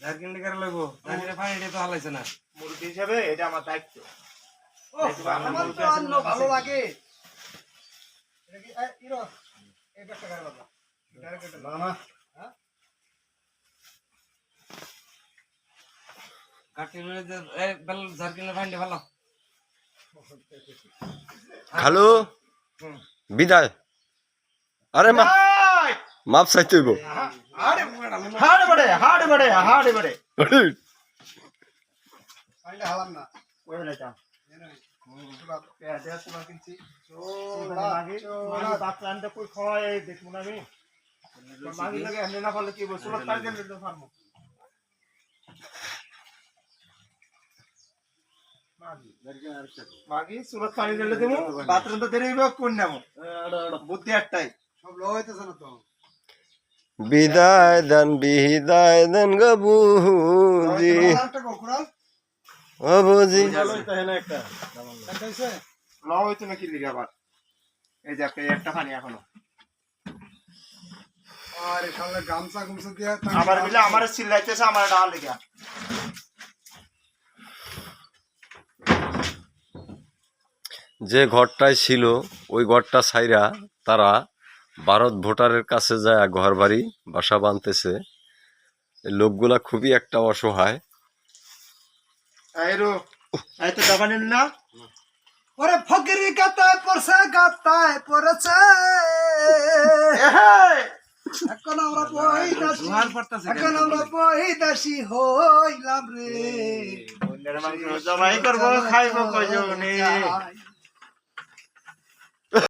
জারকিন্ডি করে লইবো জারকিন্ডি পানিটা তো হালাইছে না মুরগি হিসেবে এটা আমার দায়িত্ব। আমার তো অন্য ভালো লাগে। এটা কি ইরো এই ব্যাগটা গাড়ি বাবা ডাইরেক্ট না হ্যাঁ কাটি লইলে যে এই বেল জারকিন্ডি পানিটা ভালো হ্যালো বিদায় আরে মাপ চাইতে হইব হাড়ে বড়ে পানিটা হালাম না ওই লেটা পেঁয়াজ তোমার কিনছি বাচ্চা আনতে কই খাওয়াই দেখবো না আমি মাগি লাগে এমনি না করলে কি বলছো তাই দেন দিতে পারবো মাগি সুরত পানি দিলে দেবো বাথরুম তো দেরি হইব কোন নাম বুদ্ধি একটাই সব লো হইতেছে না তো বিদায় দেন গবুজি একটা কোকুড়াল ও বুজি একটা হইছে ল হইতো না কি লিগা আবার এই যে একটা পানি এখনো আরে শালা গামছা গুমছা দিয়া আবার মিলে আমার চিল্লাইতেছে আমার ডাল লিগা যে ঘরটায় ছিল ওই ঘরটা ছাইরা তারা ভারত ভোটারের কাছে যায় ঘর বাড়ি বাসা বাঁধতেছে লোকগুলা খুবই একটা অসহায় আইরো এই তো দাবা নিন না ওরে ফকিরি গাতায় পড়ছে এখন আমরা বহিদাসী হইলাম রে জবাই করবো খাইবো কয়জনে